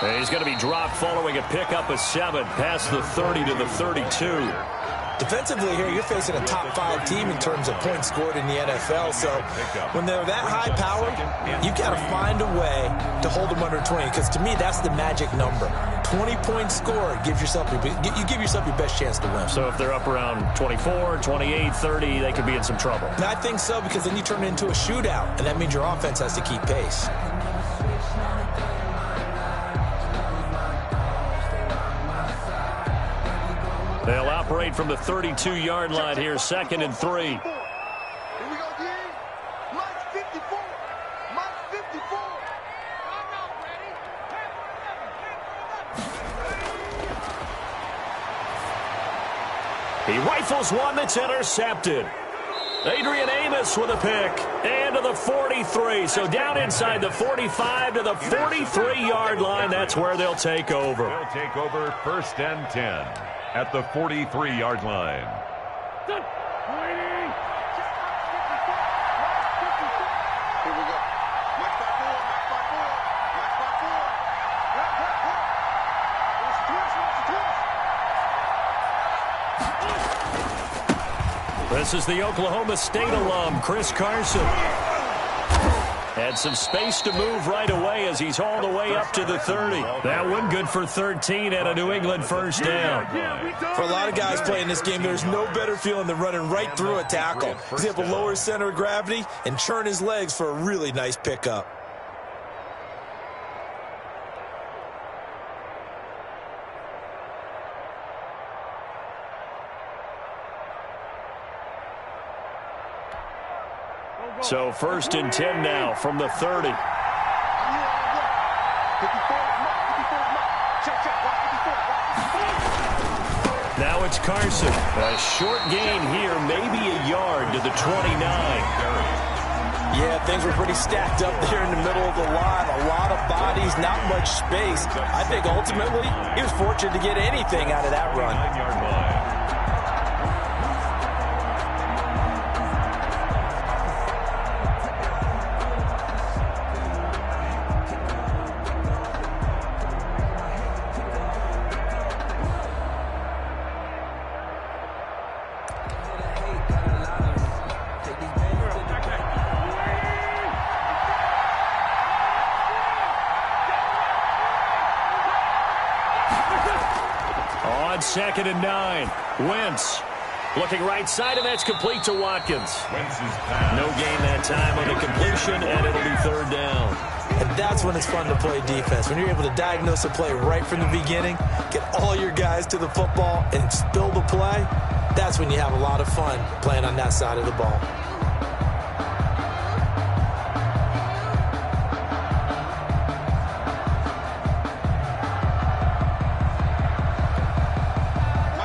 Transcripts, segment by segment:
And he's going to be dropped following a pickup of 7 past the 30 to the 32. Defensively here, you're facing a top 5 team in terms of points scored in the NFL. So when they're that high powered, you've got to find a way to hold them under 20. Because to me, that's the magic number. 20 points scored, you give yourself your best chance to win. So if they're up around 24, 28, 30, they could be in some trouble. I think so, because then you turn it into a shootout, and that means your offense has to keep pace. They'll operate from the 32-yard line here, 2nd and 3. Here we go again. Mike's 54. Mike's 54. I'm not ready. He rifles one that's intercepted. Adrian Amos with a pick. And to the 43. So down inside the 45 to the 43-yard line. That's where they'll take over. They'll take over 1st and 10 at the 43-yard line. Here we go. Mike 5-4. Mike 5-4. Mike 5-4. This is the Oklahoma State alum, Chris Carson. Had some space to move right away as he's hauled away up to the 30. That one good for 13 and a New England first down. For a lot of guys playing this game, there's no better feeling than running right through a tackle. He's able to lower his center of gravity and churn his legs for a really nice pickup. So 1st and 10 now from the 30. Now it's Carson. A short gain here, maybe a yard to the 29. Yeah, things were pretty stacked up there in the middle of the line. A lot of bodies, not much space. I think ultimately he was fortunate to get anything out of that run. 9-yard line. On 2nd and 9, Wentz looking right side, and that's complete to Watkins. Wentz's pass. No gain that time on the completion, and it'll be 3rd down. And that's when it's fun to play defense. When you're able to diagnose a play right from the beginning, get all your guys to the football, and spill the play, that's when you have a lot of fun playing on that side of the ball.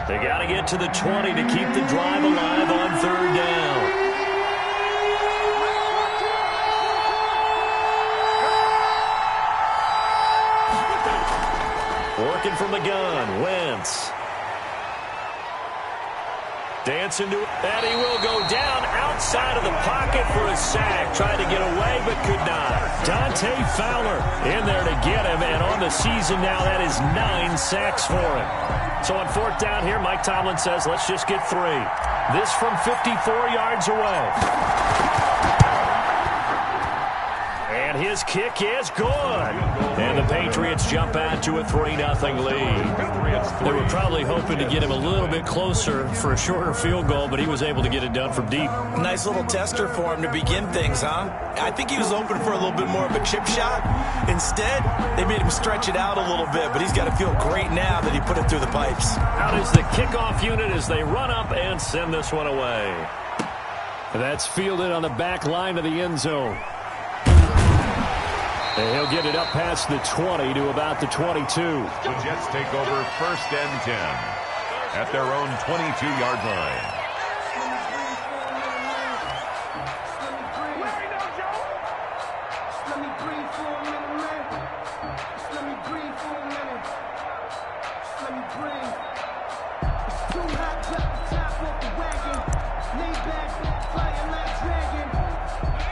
They got to get to the 20 to keep the drive alive on 3rd down. Working from the gun, Wentz. Dancing to it, and he will go down outside of the pocket for a sack. Tried to get away, but could not. Dante Fowler in there to get him, and on the season now, that is 9 sacks for him. So on 4th down here, Mike Tomlin says, let's just get 3. This from 54 yards away. And his kick is good. And the Patriots jump out to a 3-0 lead. They were probably hoping to get him a little bit closer for a shorter field goal, but he was able to get it done from deep. Nice little tester for him to begin things, huh? I think he was open for a little bit more of a chip shot. Instead, they made him stretch it out a little bit, but he's got to feel great now that he put it through the pipes. Out is the kickoff unit as they run up and send this one away. That's fielded on the back line of the end zone. And he'll get it up past the 20 to about the 22. The Jets take over 1st and 10 at their own 22-yard line.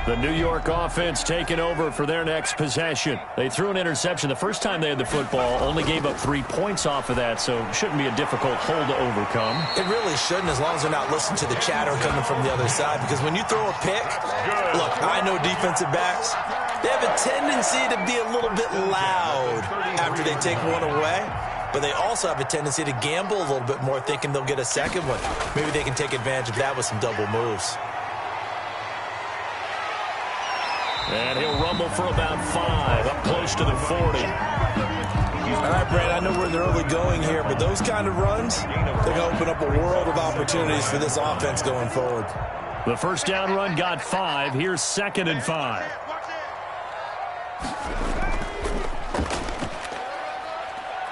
The New York offense taking over for their next possession. They threw an interception the first time they had the football, only gave up 3 points off of that, so shouldn't be a difficult hole to overcome. It really shouldn't, as long as they're not listening to the chatter coming from the other side, because when you throw a pick, look, I know defensive backs, they have a tendency to be a little bit loud after they take one away, but they also have a tendency to gamble a little bit more, thinking they'll get a second one. Maybe they can take advantage of that with some double moves. And he'll rumble for about 5, up close to the 40. All right, Brad, I know we're in the early going here, but those kind of runs, they're going to open up a world of opportunities for this offense going forward. The first down run got 5. Here's 2nd and 5.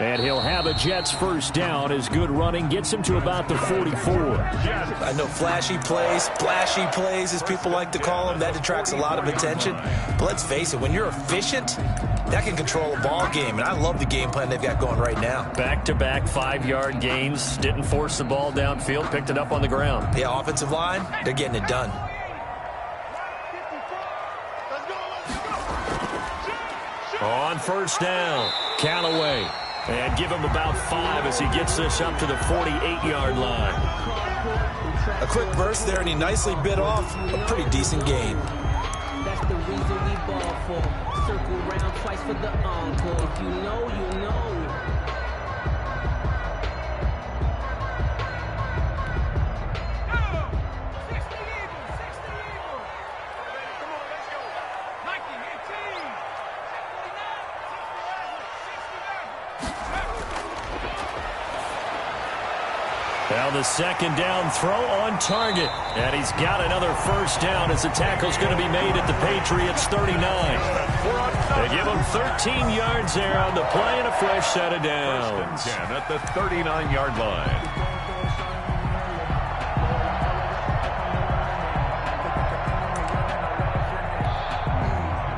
And he'll have a Jets first down as good running gets him to about the 44. I know flashy plays, splashy plays, as people like to call them, that attracts a lot of attention. But let's face it, when you're efficient, that can control a ball game. And I love the game plan they've got going right now. Back-to-back 5-yard gains. Didn't force the ball downfield. Picked it up on the ground. Yeah, offensive line, they're getting it done. On first down, Callaway. And give him about 5 as he gets this up to the 48-yard line. A quick burst there, and he nicely bit off a pretty decent gain. That's the reason we ball for. Circle round twice for the encore. If you know, you know. Now the second down throw on target. And he's got another first down as the tackle's going to be made at the Patriots' 39. They give him 13 yards there on the play and a fresh set of downs. 10 at the 39-yard line.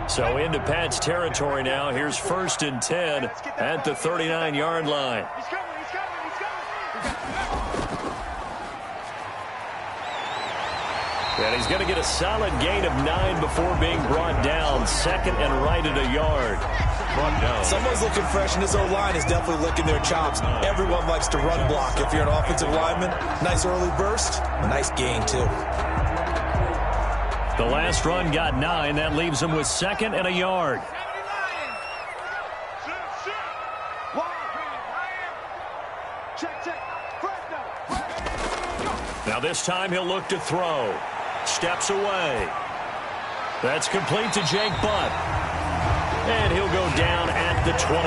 So into Pat's territory now. Here's 1st and 10 at the 39-yard line. And he's going to get a solid gain of 9 before being brought down. 2nd and right at a yard. Brought down. Someone's looking fresh, and this O-line is definitely licking their chops. Everyone likes to run block. If you're an offensive lineman, nice early burst, nice gain, too. The last run got 9. That leaves him with 2nd and a yard. Now this time he'll look to throw. Steps away. That's complete to Jake Butt. And he'll go down at the 28.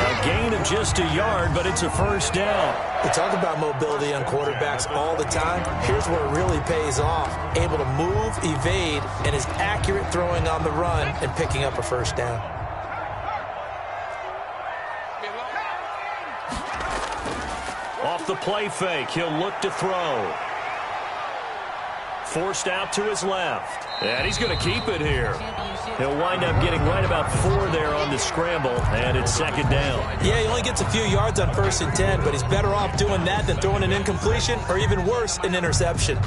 A gain of just a yard, but it's a first down. We talk about mobility on quarterbacks all the time. Here's where it really pays off. Able to move, evade, and is accurate throwing on the run and picking up a first down. Off the play fake, he'll look to throw. Forced out to his left. And he's going to keep it here. He'll wind up getting right about 4 there on the scramble, and it's 2nd down. Yeah, he only gets a few yards on 1st and 10, but he's better off doing that than throwing an incompletion, or even worse, an interception.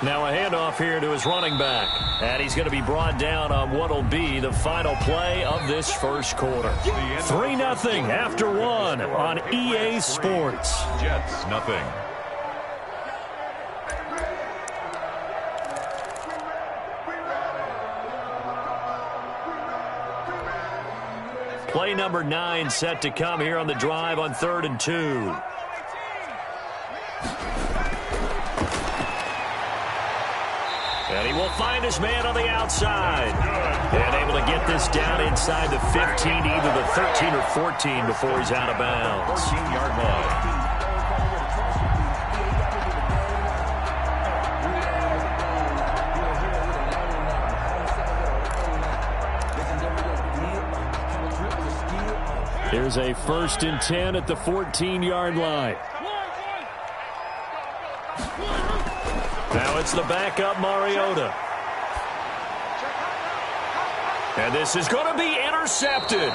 Now a handoff here to his running back. And he's going to be brought down on what will be the final play of this first quarter. 3-0 after 1 on EA Sports. Jets, nothing. Play number 9 set to come here on the drive on 3rd and 2. And he will find his man on the outside. And able to get this down inside the 15, either the 13 or 14 before he's out of bounds. 14-yard line. Here's a 1st and 10 at the 14-yard line. Now it's the backup Mariota. And this is going to be intercepted.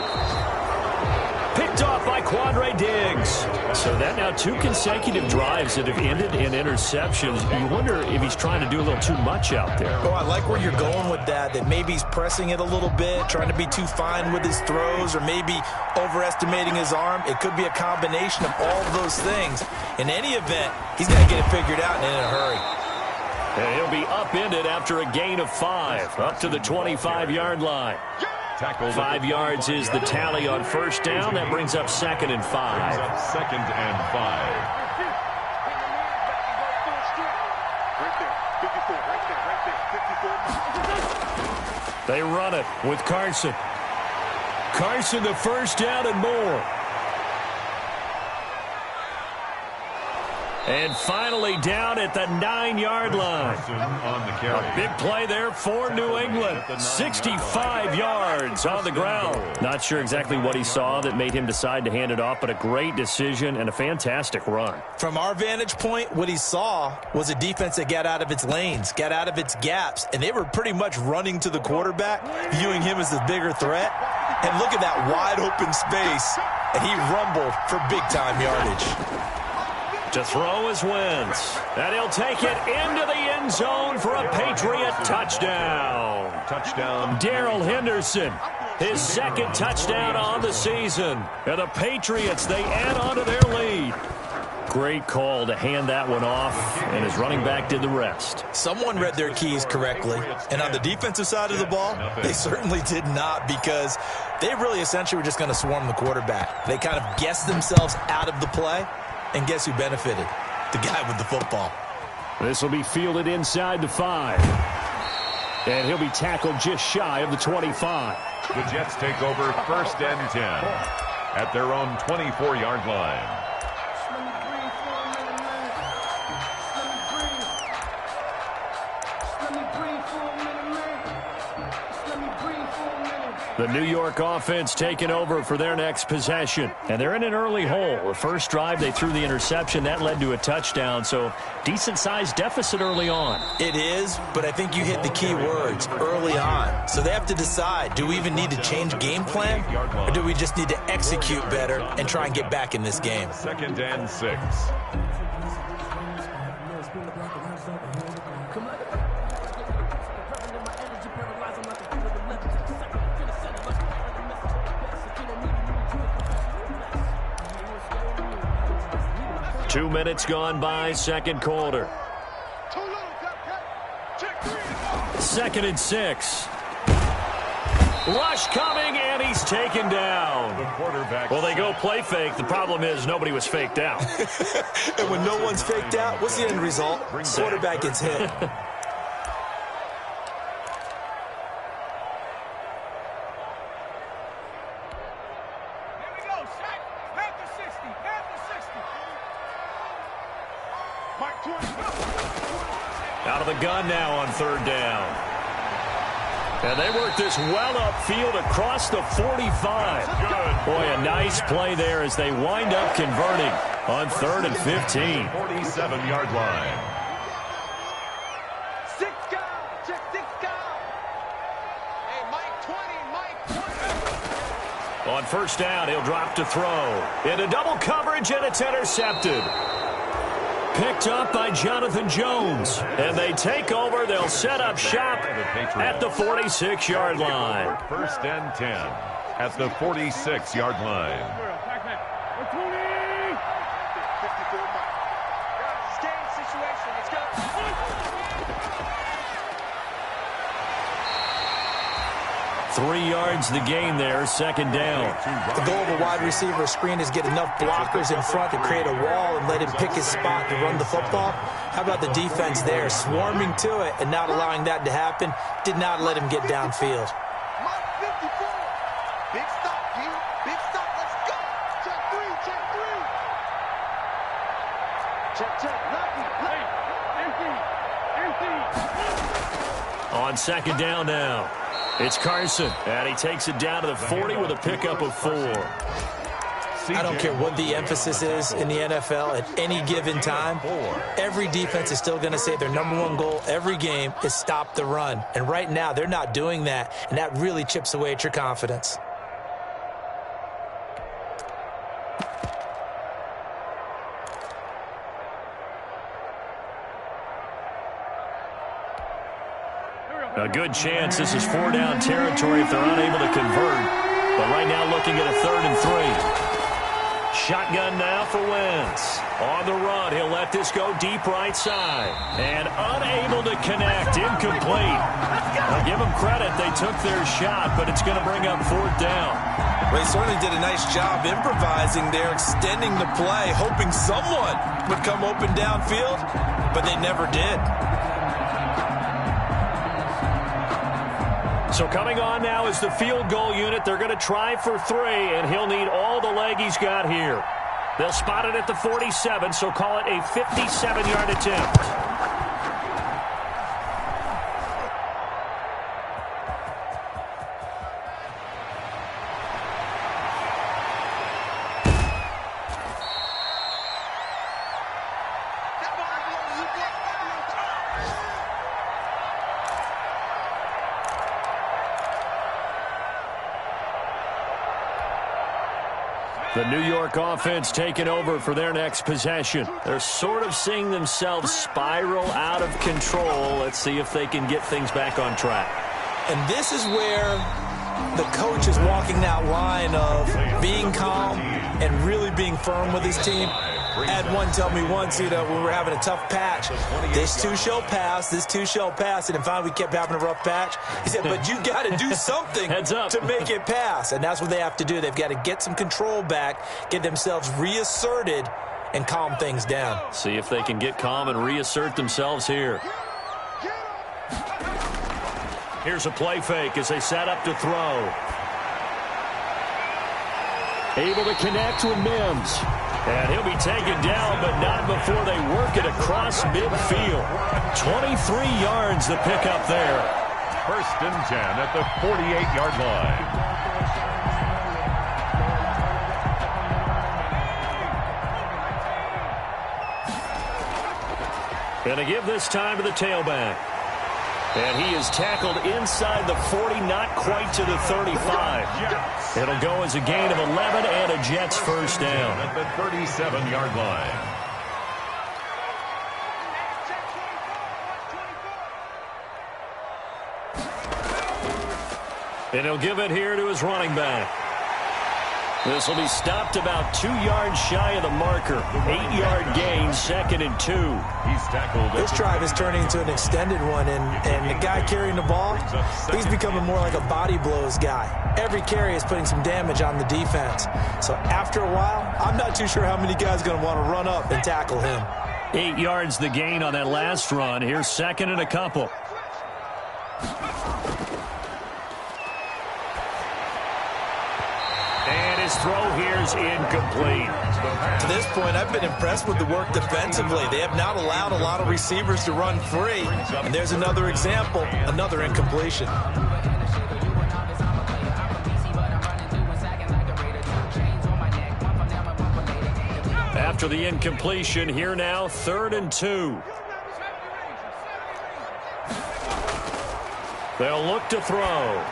Picked off by Quandre Diggs. So that now 2 consecutive drives that have ended in interceptions. You wonder if he's trying to do a little too much out there. Oh, I like where you're going with that maybe he's pressing it a little bit, trying to be too fine with his throws, or maybe overestimating his arm. It could be a combination of all of those things. In any event, he's got to get it figured out and in a hurry. And he'll be upended after a gain of 5, up to the 25-yard line. 5 yards is the tally on first down. That brings up 2nd and 5. Second and 5. They run it with Carson. Carson, the first down and more. And finally down at the 9-yard line. On the carry. A big play there for New England. 65 yards on the ground. Not sure exactly what he saw that made him decide to hand it off, but a great decision and a fantastic run. From our vantage point, what he saw was a defense that got out of its lanes, got out of its gaps, and they were pretty much running to the quarterback, viewing him as the bigger threat. And look at that wide open space, and he rumbled for big-time yardage. To throw is Wentz. And he'll take it into the end zone for a Patriot touchdown. Touchdown. Darrell Henderson, his 2nd touchdown on the season. And the Patriots, they add on to their lead. Great call to hand that one off, and his running back did the rest. Someone read their keys correctly, and on the defensive side of the ball, they certainly did not, because they really essentially were just going to swarm the quarterback. They kind of guessed themselves out of the play. And guess who benefited? The guy with the football. This will be fielded inside the 5. And he'll be tackled just shy of the 25. The Jets take over 1st and 10 at their own 24-yard line. The New York offense taking over for their next possession. And they're in an early hole. The first drive, they threw the interception. That led to a touchdown. So decent-sized deficit early on. It is, but I think you hit the key words, early on. So they have to decide, do we even need to change game plan? Or do we just need to execute better and try and get back in this game? 2nd and 6. 2 minutes gone by, 2nd quarter. 2nd and 6. Rush coming, and he's taken down. Well, they go play fake. The problem is nobody was faked out. And when no one's faked out, what's the end result? Quarterback gets hit. Out of the gun now on 3rd down. And they work this well upfield across the 45. Boy, a nice play there as they wind up converting on 3rd and 15. 47-yard line. 6 guys. Check 6 guys. Hey, Mike 20. On 1st down, he'll drop to throw. Into double coverage, and it's intercepted. Picked up by Jonathan Jones. And they take over. They'll set up shop at the 46-yard line. 1st and 10 at the 46-yard line. 3 yards the gain there, 2nd down. The goal of a wide receiver screen is get enough blockers in front to create a wall and let him pick his spot to run the football. How about the defense there, swarming to it and not allowing that to happen? Did not let him get downfield. Mike 54. Big stop, D. Big stop. Let's go. Check 3. Check 3. Check, check. Lefty. Empty. On 2nd down now. It's Carson, and he takes it down to the 40 with a pickup of 4. I don't care what the emphasis is in the NFL at any given time. Every defense is still going to say their number one goal every game is stop the run. And right now, they're not doing that, and that really chips away at your confidence. A good chance this is 4-down territory if they're unable to convert. But right now looking at a 3rd and 3. Shotgun now for Wentz. On the run, he'll let this go deep right side. And unable to connect, incomplete. I'll give them credit, they took their shot, but it's going to bring up 4th down. Well, he certainly did a nice job improvising there, extending the play, hoping someone would come open downfield, but they never did. So coming on now is the field goal unit. They're going to try for 3, and he'll need all the leg he's got here. They'll spot it at the 47, so call it a 57-yard attempt. The New York offense taking over for their next possession. They're sort of seeing themselves spiral out of control. Let's see if they can get things back on track. And this is where the coach is walking that line of being calm and really being firm with his team. I had one tell me once, when we were having a tough patch, this too shall pass, this too shall pass, and finally we kept having a rough patch. He said, but you got to do something to make it pass, and that's what they have to do. They've got to get some control back, get themselves reasserted, and calm things down. See if they can get calm and reassert themselves here. Here's a play fake as they set up to throw. Able to connect with Mims. And he'll be taken down, but not before they work it across midfield. 23 yards the pickup there. 1st and 10 at the 48-yard line. Going to give this time to the tailback. And he is tackled inside the 40, not quite to the 35. It'll go as a gain of 11 and a Jets 1st down. At the 37-yard line. And he'll give it here to his running back. This will be stopped about 2 yards shy of the marker. 8-yard gain, 2nd and 2. He's tackled. This drive is turning into an extended one, and the guy carrying the ball, he's becoming more like a body blows guy. Every carry is putting some damage on the defense. So after a while, I'm not too sure how many guys are going to want to run up and tackle him. 8 yards the gain on that last run. Here's 2nd and a couple. His throw here is incomplete. To this point, I've been impressed with the work defensively. They have not allowed a lot of receivers to run free. And there's another example, another incompletion. After the incompletion, here now, 3rd and 2. They'll look to throw.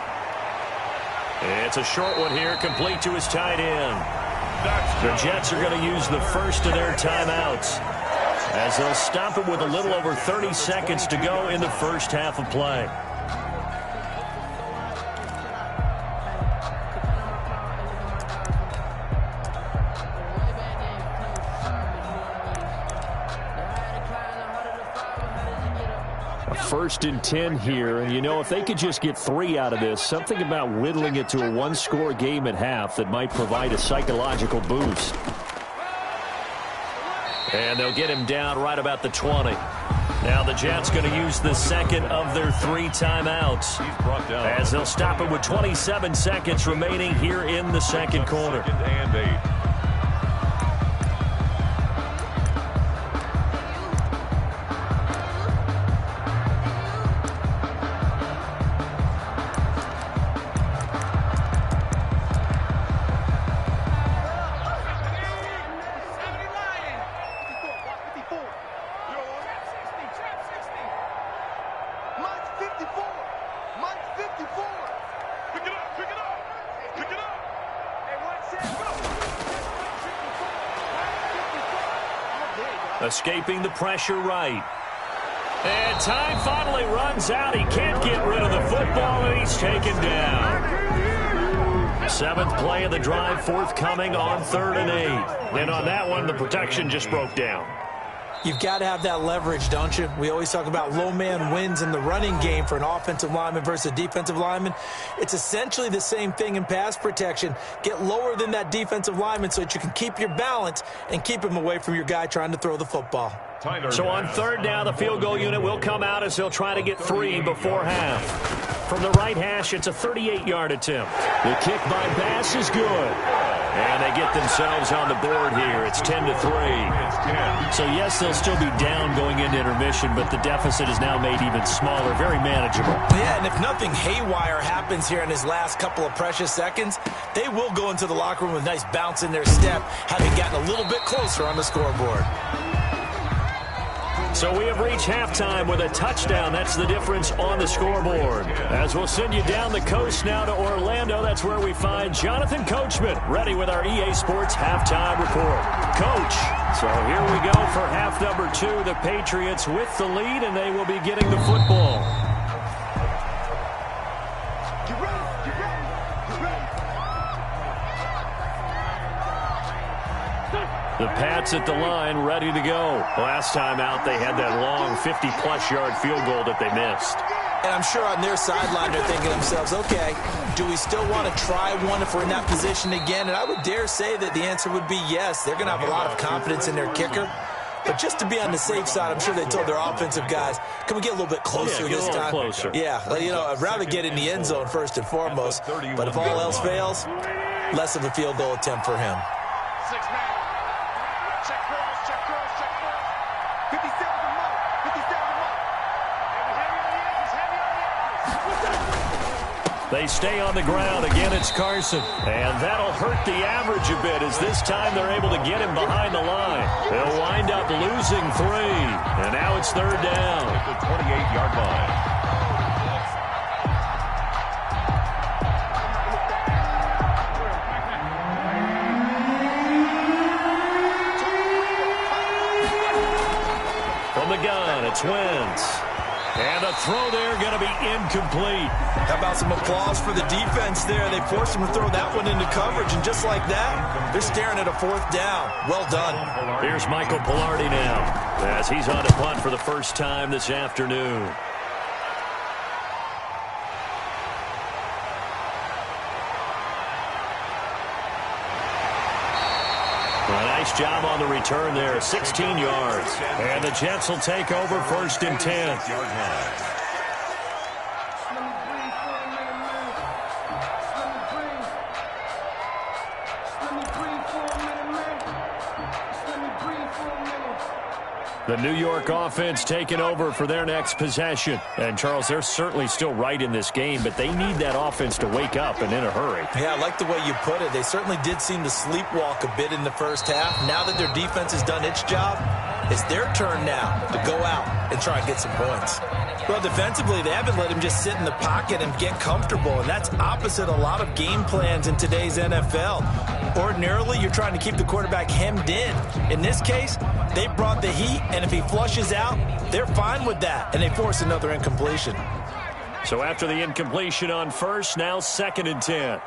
It's a short one here, complete to his tight end. The Jets are going to use the first of their timeouts, as they'll stop it with a little over 30 seconds to go in the first half of play. First and 10 here, and if they could just get 3 out of this, something about whittling it to a one-score game at half that might provide a psychological boost. And they'll get him down right about the 20. Now the Jets going to use the second of their 3 timeouts, as they'll stop it with 27 seconds remaining here in the second quarter. 2nd and 8. Escaping the pressure right. And time finally runs out. He can't get rid of the football, and he's taken down. 7th play of the drive, forthcoming on 3rd and 8. And on that one, the protection just broke down. You've got to have that leverage, don't you? We always talk about low man wins in the running game for an offensive lineman versus a defensive lineman. It's essentially the same thing in pass protection. Get lower than that defensive lineman so that you can keep your balance and keep him away from your guy trying to throw the football. So on 3rd down, the field goal unit will come out as they'll try to get 3 before half. From the right hash, it's a 38-yard attempt. The kick by Bass is good. And they get themselves on the board here. It's 10-3. So, yes, they'll still be down going into intermission, but the deficit is now made even smaller, very manageable. Yeah, and if nothing haywire happens here in his last couple of precious seconds, they will go into the locker room with a nice bounce in their step, having gotten a little bit closer on the scoreboard. So we have reached halftime with a touchdown. That's the difference on the scoreboard. As we'll send you down the coast now to Orlando, that's where we find Jonathan Coachman, ready with our EA Sports halftime report. Coach, so here we go for half number 2. The Patriots with the lead, and they will be getting the football. The Pats at the line, ready to go. Last time out, they had that long 50-plus yard field goal that they missed. And I'm sure on their sideline they're thinking to themselves, okay, do we still want to try one if we're in that position again? And I would dare say that the answer would be yes. They're going to have a lot of confidence in their kicker. But just to be on the safe side, I'm sure they told their offensive guys, can we get a little bit closer this time? Closer. Yeah, I'd rather get in the end zone first and foremost. But if all else fails, less of a field goal attempt for him. 6-man. Check cross, check cross, check cross. 57 to Mark. 57 to Mark. Heavy on the edges. They stay on the ground. Again, it's Carson. And that'll hurt the average a bit as this time they're able to get him behind the line. They'll wind up losing 3. And now it's 3rd down. At the 28-yard line. From the gun, it's Wentz. And the throw there going to be incomplete. How about some applause for the defense there? They forced him to throw that one into coverage, and just like that, they're staring at a 4th down. Well done. Here's Michael Pilardi now as he's on to punt for the first time this afternoon. A nice job on the return there, 16 yards. And the Jets will take over 1st and 10. The New York offense taking over for their next possession. And, Charles, they're certainly still right in this game, but they need that offense to wake up and in a hurry. Yeah, I like the way you put it. They certainly did seem to sleepwalk a bit in the first half. Now that their defense has done its job, it's their turn now to go out and try and get some points. Well, defensively, they haven't let him just sit in the pocket and get comfortable, and that's opposite a lot of game plans in today's NFL. Ordinarily, you're trying to keep the quarterback hemmed in. In this case, they brought the heat, and if he flushes out, they're fine with that, and they force another incompletion. So after the incompletion on 1st, now 2nd and 10.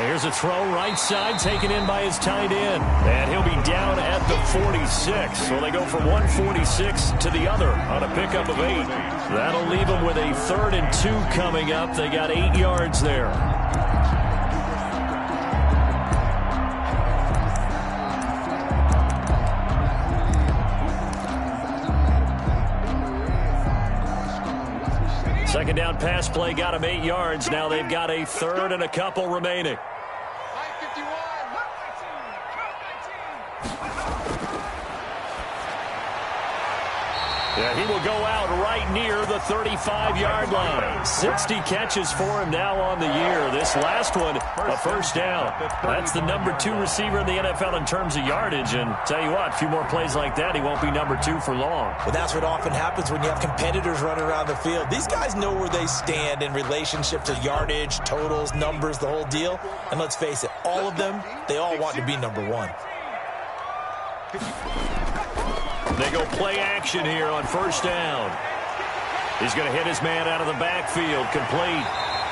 Here's a throw right side taken in by his tight end. And he'll be down at the 46. So they go from 146 to the other on a pickup of 8. That'll leave them with a 3rd and 2 coming up. They got 8 yards there. Second down pass play got him 8 yards. Now they've got a 3rd and a couple remaining. Yeah, he will go out right near the 35-yard line. 60 catches for him now on the year. This last one, a first down. That's the number 2 receiver in the NFL in terms of yardage. And tell you what, a few more plays like that, he won't be number 2 for long. Well, that's what often happens when you have competitors running around the field. These guys know where they stand in relationship to yardage, totals, numbers, the whole deal. And let's face it, all of them, they all want to be number 1. They go play action here on first down. He's going to hit his man out of the backfield, complete.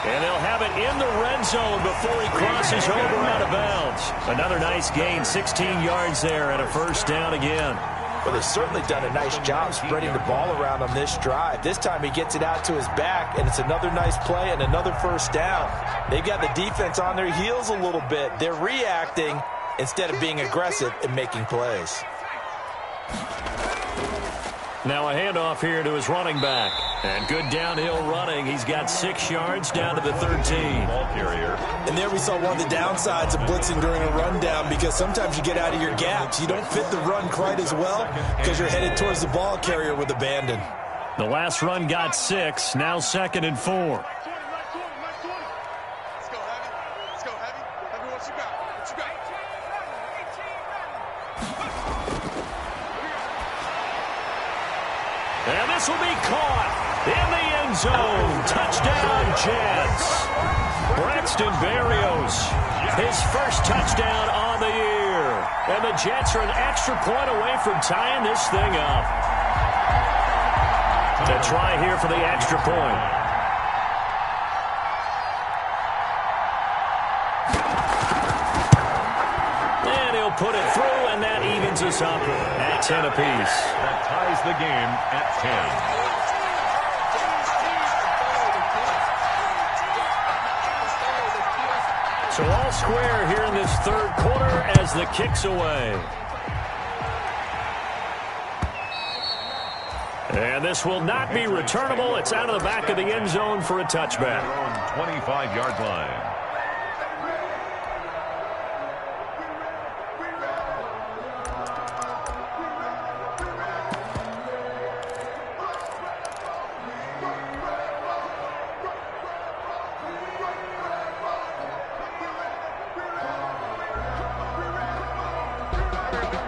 And they'll have it in the red zone before he crosses over out of bounds. Another nice gain, 16 yards there and a first down again. Well, they've certainly done a nice job spreading the ball around on this drive. This time he gets it out to his back, and it's another nice play and another first down. They've got the defense on their heels a little bit. They're reacting instead of being aggressive and making plays. Now a handoff here to his running back. And good downhill running. He's got 6 yards down to the 13. Ball carrier. And there we saw one of the downsides of blitzing during a rundown, because sometimes you get out of your gaps. You don't fit the run quite as well because you're headed towards the ball carrier with abandon. The last run got 6. Now 2nd and 4. Let's go, Heavy. Let's go, Heavy. Heavy, what you got? What you got? And this will be caught in the end zone. Touchdown, Jets. Braxton Berrios, his first touchdown on the year. And the Jets are an extra point away from tying this thing up. To try here for the extra point. And he'll put it through, and that evens us up at 10 apiece. That ties the game at 10. So all square here in this third quarter as the kick's away. And this will not be returnable. It's out of the back of the end zone for a touchback. 25-yard line.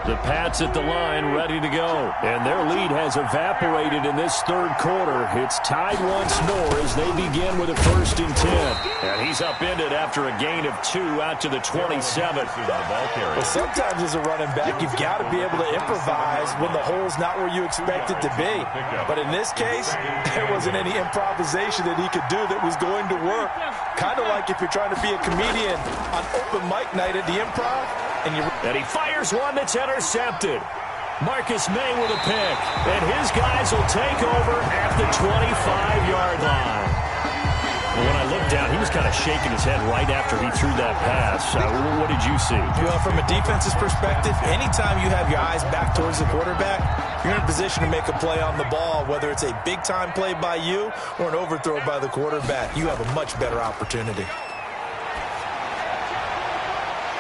The Pats at the line, ready to go. And their lead has evaporated in this third quarter. It's tied once more as they begin with a 1st and 10. And he's upended after a gain of 2 out to the 27. Well, sometimes as a running back, you've got to be able to improvise when the hole's not where you expect it to be. But in this case, there wasn't any improvisation that he could do that was going to work. Kind of like if you're trying to be a comedian on open mic night at the Improv. And he fires one that's intercepted. Marcus May with a pick. And his guys will take over at the 25-yard line. Well, when I looked down, he was kind of shaking his head right after he threw that pass. What did you see? Well, from a defense's perspective, anytime you have your eyes back towards the quarterback, you're in a position to make a play on the ball, whether it's a big-time play by you or an overthrow by the quarterback. You have a much better opportunity.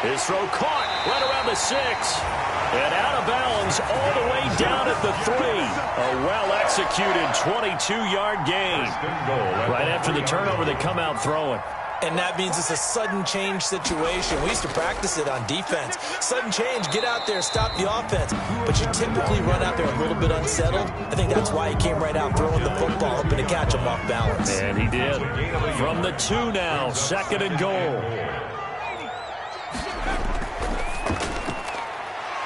His throw caught right around the 6. And out of bounds all the way down at the 3. A well-executed 22-yard gain. Right after the turnover, they come out throwing. And that means it's a sudden change situation. We used to practice it on defense. Sudden change, get out there, stop the offense. But you typically run out there a little bit unsettled. I think that's why he came right out throwing the football, hoping to catch him off balance. And he did. From the 2 now, 2nd and goal.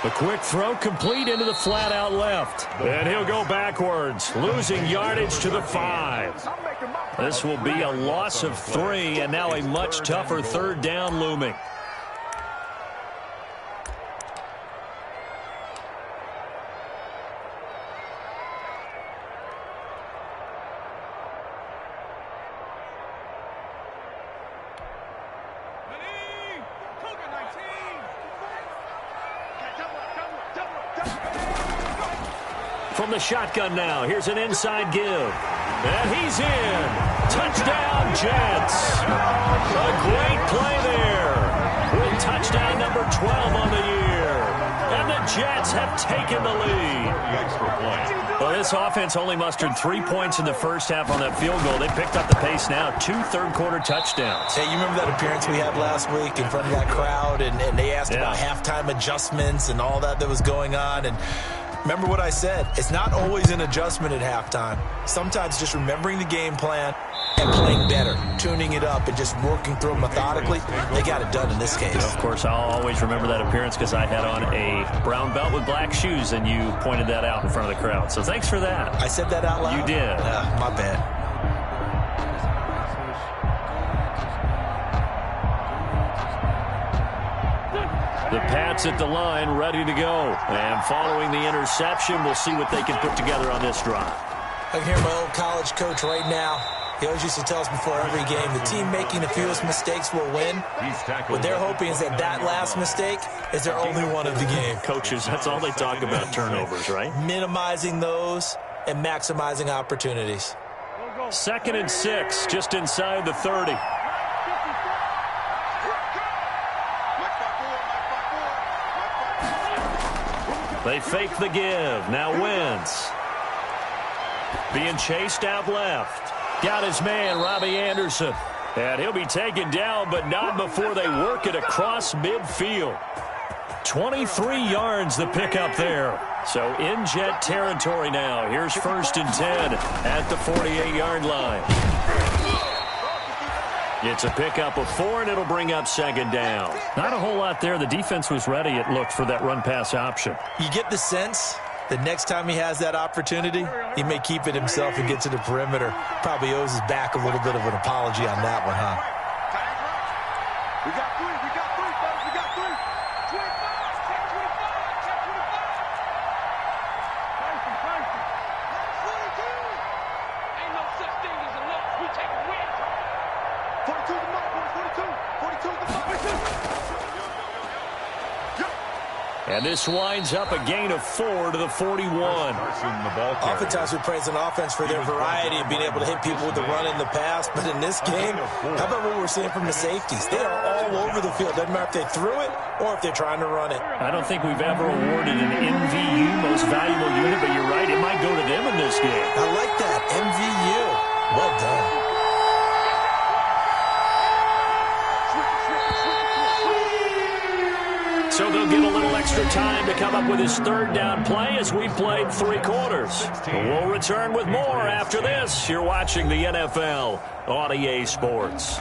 The quick throw complete into the flat out left. And he'll go backwards, losing yardage to the 5. This will be a loss of 3, and now a much tougher 3rd down looming. From the shotgun now, here's an inside give. And he's in. Touchdown, Jets. A great play there. With touchdown number 12 on the year. And the Jets have taken the lead. Well, this offense only mustered 3 points in the first half on that field goal. They picked up the pace now. 2 third-quarter touchdowns. Hey, you remember that appearance we had last week in front of that crowd, and they asked about halftime adjustments and all that was going on, and remember what I said. It's not always an adjustment at halftime. Sometimes just remembering the game plan and playing better, tuning it up, and just working through it methodically. They got it done in this case. Of course, I'll always remember that appearance because I had on a brown belt with black shoes, and you pointed that out in front of the crowd. So thanks for that. I said that out loud? You did. My bad. The Pats at the line, ready to go. And following the interception, we'll see what they can put together on this drive. I can hear my old college coach right now. He always used to tell us before every game, the team making the fewest mistakes will win. What they're hoping is that last mistake is their only one of the game. Coaches, that's all they talk about, turnovers, right? Minimizing those and maximizing opportunities. 2nd and 6, just inside the 30. They fake the give. Now Wentz. Being chased out left. Got his man, Robbie Anderson. And he'll be taken down, but not before they work it across midfield. 23 yards the pickup there. So in Jet territory now. Here's 1st and 10 at the 48-yard line. It's a pickup of 4, and it'll bring up 2nd down. Not a whole lot there. The defense was ready, it looked, for that run-pass option. You get the sense that next time he has that opportunity, he may keep it himself and get to the perimeter. Probably owes his back a little bit of an apology on that one, huh? We got 3, fellas, we got 3. 25, check 25, check 25. 42. Ain't no such thing as a loss. We take a win. 42 the mark, 42 the mark. And this winds up a gain of 4 to the 41. Oftentimes we praise an offense for their variety and being able to hit people with the run in the pass. But in this game, how about what we're seeing from the safeties? They are all over the field. Doesn't matter if they threw it or if they're trying to run it. I don't think we've ever awarded an MVU, most valuable unit, but you're right, it might go to them in this game. I like that. MVU. Well done. So they'll get a little extra time to come up with his 3rd down play as we played 3 quarters. We'll return with more after this. You're watching the NFL on EA Sports.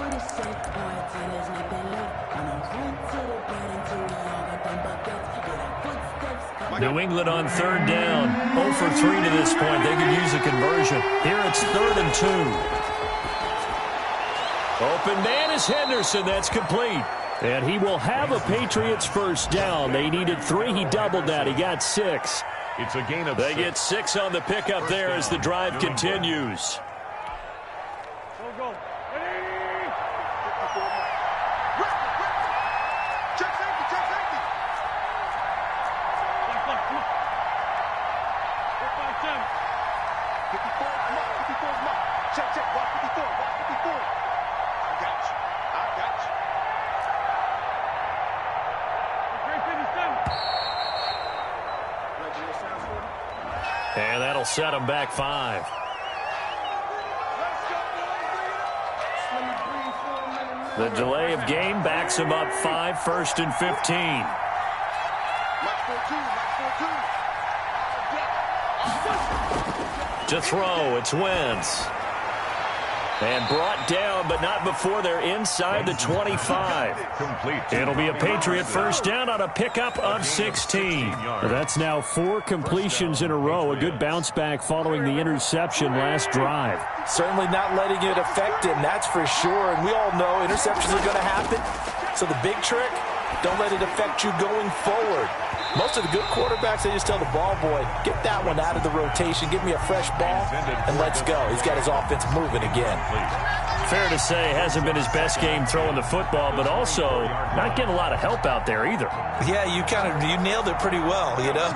New England on 3rd down. 0 for 3 to this point. They could use a conversion. Here it's 3rd and 2. Open man is Henderson. That's complete. And he will have a Patriots 1st down. They needed 3. He doubled that. He got 6. It's a gain of 6. They get 6 on the pickup there as the drive continues. Go. Ready? Check safety. Come on. 54, come on. Check. Watch 54. I got you. And that'll set him back 5. The delay of game backs him up 5, 1st and 15. To throw, it's Wentz. And brought down, but not before they're inside the 25. It'll be a Patriot 1st down on a pickup of 16. That's now 4 completions in a row. A good bounce back following the interception last drive. Certainly not letting it affect him, that's for sure. And we all know interceptions are going to happen. So the big trick, don't let it affect you going forward. Most of the good quarterbacks, they just tell the ball boy, get that one out of the rotation, give me a fresh ball, and let's go. He's got his offense moving again. Fair to say, hasn't been his best game throwing the football, but also not getting a lot of help out there either. Yeah, you nailed it pretty well, you know.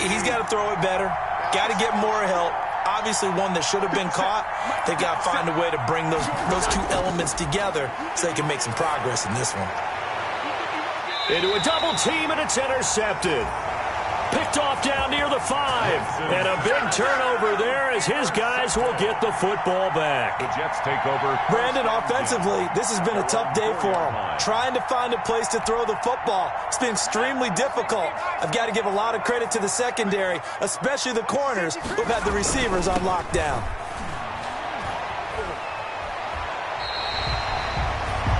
He's got to throw it better, got to get more help. Obviously one that should have been caught. They got to find a way to bring those 2 elements together so they can make some progress in this one. Into a double team, and it's intercepted. Picked off down near the 5. And a big turnover there as his guys will get the football back. The Jets take over. Brandon, offensively, this has been a tough day for him. Trying to find a place to throw the football. It's been extremely difficult. I've got to give a lot of credit to the secondary, especially the corners who've had the receivers on lockdown.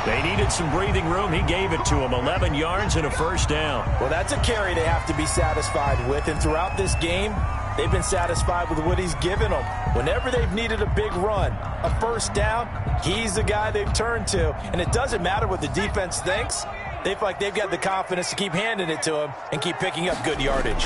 They needed some breathing room. He gave it to them. 11 yards and a first down. Well, that's a carry they have to be satisfied with. And throughout this game, they've been satisfied with what he's given them. Whenever they've needed a big run, a first down, he's the guy they've turned to. And it doesn't matter what the defense thinks. They feel like they've got the confidence to keep handing it to him and keep picking up good yardage.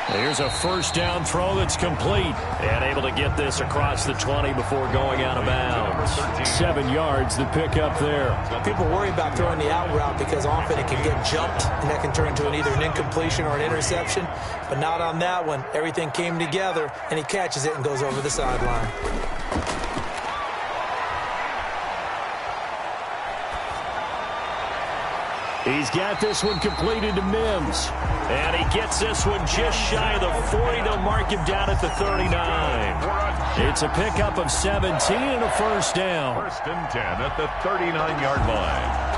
Here's a first down throw that's complete. And able to get this across the 20 before going out of bounds. 7 yards to pick up there. People worry about throwing the out route because often it can get jumped, and that can turn into either an incompletion or an interception. But not on that one. Everything came together, and he catches it and goes over the sideline. He's got this one completed to Mims. And he gets this one just shy of the 40. They'll mark him down at the 39. It's a pickup of 17 and a first down. First and 10 at the 39-yard line.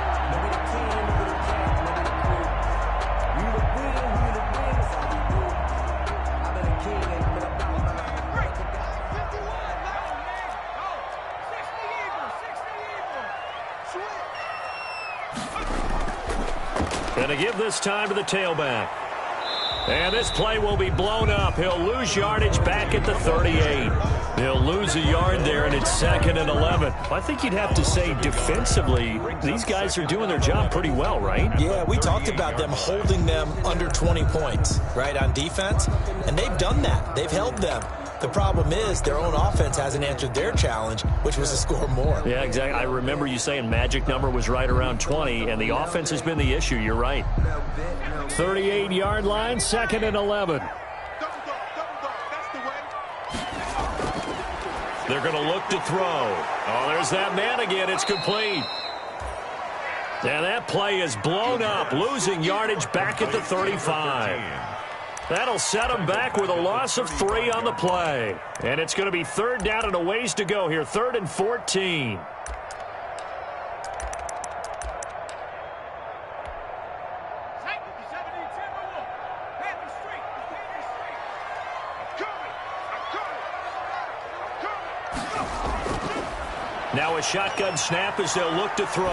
Going to give this time to the tailback. And this play will be blown up. He'll lose yardage back at the 38. He'll lose a yard there, and it's 2nd and 11. I think you'd have to say defensively, these guys are doing their job pretty well, right? Yeah, we talked about them holding them under 20 points, right, on defense. And they've done that. They've held them. The problem is their own offense hasn't answered their challenge, which was to score more. Yeah, exactly. I remember you saying magic number was right around 20, and the offense has been the issue. You're right. 38-yard line, 2nd and 11. They're going to look to throw. Oh, there's that man again. It's complete. And that play is blown up, losing yardage back at the 35. That'll set them back with a loss of 3 on the play. And it's going to be 3rd down and a ways to go here. 3rd and 14. Now a shotgun snap as they'll look to throw.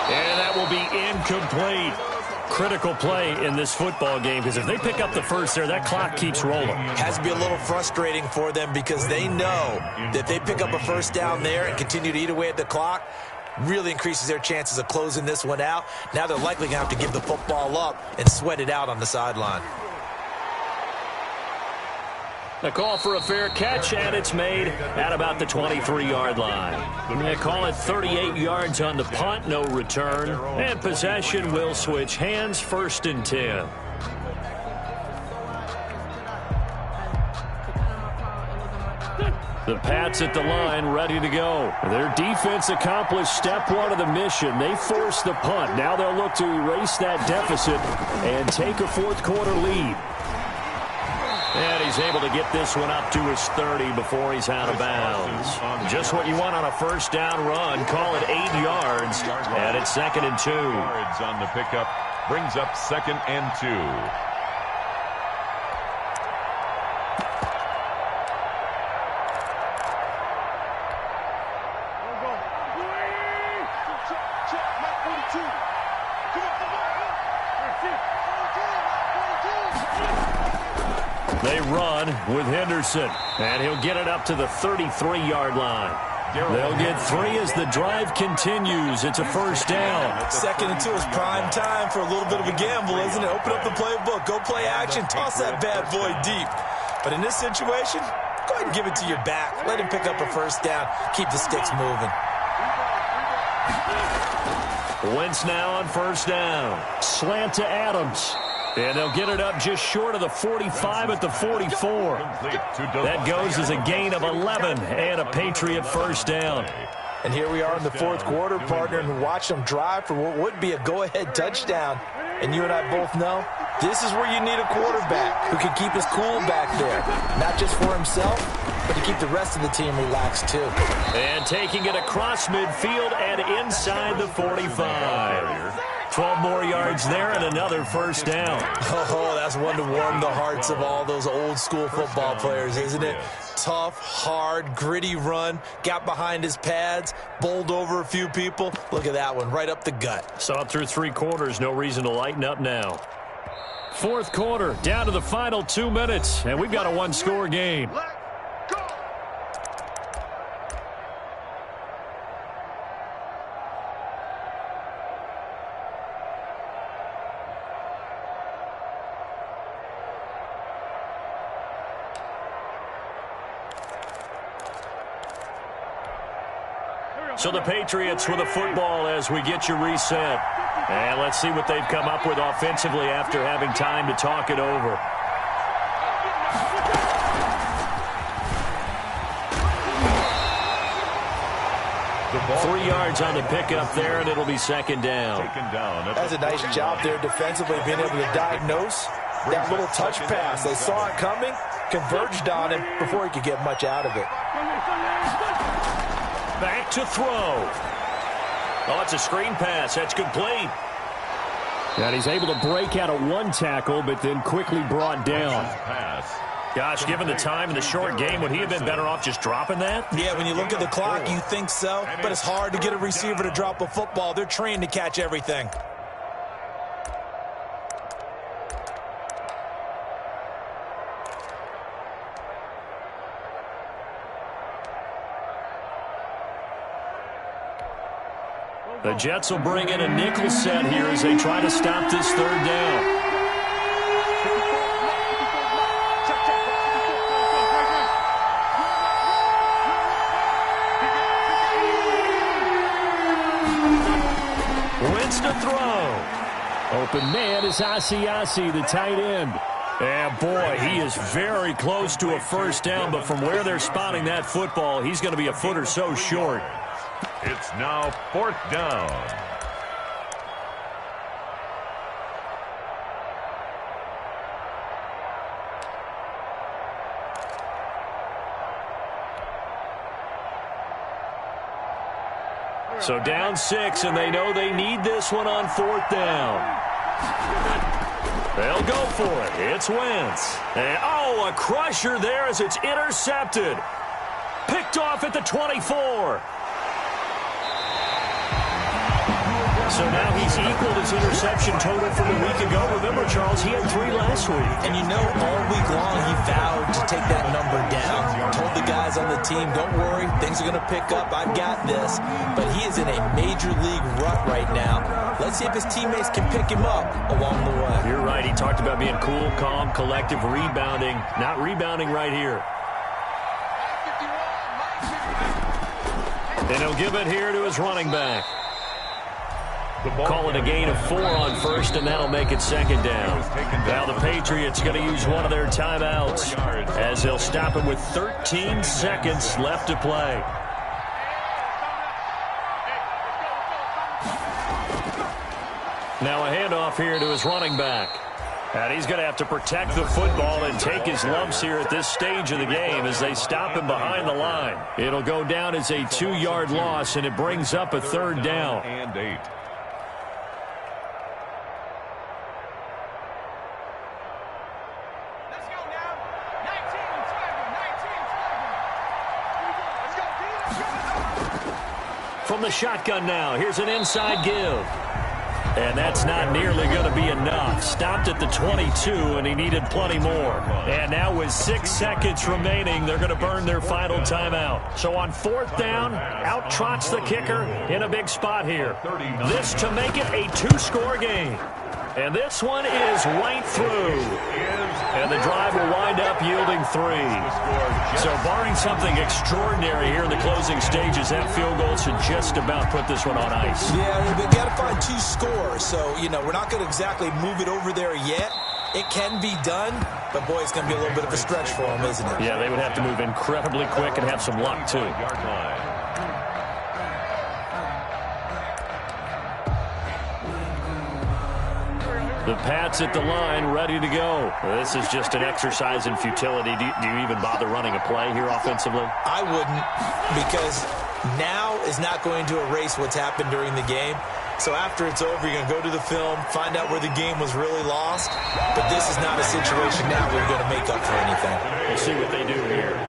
And that will be incomplete. Critical play in this football game because if they pick up the first there, that clock keeps rolling. Has to be a little frustrating for them because they know that they pick up a first down there and continue to eat away at the clock, really increases their chances of closing this one out. Now they're likely going to have to give the football up and sweat it out on the sideline. A call for a fair catch, and it's made at about the 23-yard line. They call it 38 yards on the punt, no return. And possession will switch hands, 1st and 10. The Pats at the line, ready to go. Their defense accomplished step 1 of the mission. They forced the punt. Now they'll look to erase that deficit and take a 4th quarter lead. And he's able to get this one up to his 30 before he's out of bounds. Just what you want on a first down run. Call it 8 yards. And it's 2nd and 2. Yards on the pickup brings up 2nd and 2. They run with Henderson, and he'll get it up to the 33-yard line. They'll get 3 as the drive continues. It's a first down. 2nd and 2 is prime time for a little bit of a gamble, isn't it? Open up the playbook, go play action, toss that bad boy deep. But in this situation, go ahead and give it to your back. Let him pick up a first down. Keep the sticks moving. Wentz now on first down. Slant to Adams. And they'll get it up just short of the 45 at the 44. That goes as a gain of 11 and a Patriot first down. And here we are in the fourth quarter, partner, and watch them drive for what would be a go-ahead touchdown. And you and I both know this is where you need a quarterback who can keep his cool back there. Not just for himself, but to keep the rest of the team relaxed too. And taking it across midfield and inside the 45. 12 more yards there and another first down. Oh, that's one to warm the hearts of all those old school football players, isn't it? Tough, hard, gritty run, got behind his pads, bowled over a few people. Look at that one, right up the gut. Saw it through 3 quarters, no reason to lighten up now. Fourth quarter, down to the final 2 minutes, and we've got a one-score game. So the Patriots with a football as we get you reset. And let's see what they've come up with offensively after having time to talk it over. The 3 yards on the pickup there, and it'll be second down. That's a nice job there defensively, being able to diagnose that little touch pass. They saw it coming, converged on him before he could get much out of it. Back to throw. Oh, it's a screen pass. That's complete. And he's able to break out of one tackle, but then quickly brought down. Gosh, given the time in the short game, would he have been better off just dropping that? Yeah, when you look at the clock, you think so. But it's hard to get a receiver to drop a football. They're trained to catch everything. The Jets will bring in a nickel set here as they try to stop this third down. Wins to throw. Open man is Asiasi, the tight end. And boy, he is very close to a first down, but from where they're spotting that football, he's going to be a foot or so short. It's now fourth down. So down 6, and they know they need this one on fourth down. They'll go for it. It's Wentz. And, oh, a crusher there as it's intercepted. Picked off at the 24. So now he's equaled his interception total from a week ago. Remember, Charles, he had 3 last week. And you know, all week long he vowed to take that number down. Told the guys on the team, don't worry, things are going to pick up. I've got this. But he is in a major league rut right now. Let's see if his teammates can pick him up along the way. You're right. He talked about being cool, calm, collective, rebounding. Not rebounding right here. And he'll give it here to his running back. Call it a gain of 4 on first, and that'll make it second down. Now the Patriots going to use one of their timeouts as they'll stop him with 13 seconds left to play. Now a handoff here to his running back. And he's going to have to protect the football and take his lumps here at this stage of the game as they stop him behind the line. It'll go down as a 2-yard loss, and it brings up a third down. And 8. From the shotgun now, here's an inside give. And that's not nearly going to be enough. Stopped at the 22, and he needed plenty more. And now with 6 seconds remaining, they're going to burn their final timeout. So on fourth down, out trots the kicker in a big spot here. This to make it a 2-score game. And this one is right through. And the drive will wind up yielding 3. So barring something extraordinary here in the closing stages, that field goal should just about put this one on ice. Yeah, they've got to find 2 scores. So, you know, we're not going to exactly move it over there yet. It can be done, but boy, it's going to be a little bit of a stretch for them, isn't it? Yeah, they would have to move incredibly quick and have some luck, too. The Pats at the line, ready to go. This is just an exercise in futility. Do you even bother running a play here offensively? I wouldn't, because now is not going to erase what's happened during the game. So after it's over, you're going to go to the film, find out where the game was really lost. But this is not a situation now where you're going to make up for anything. We'll see what they do here.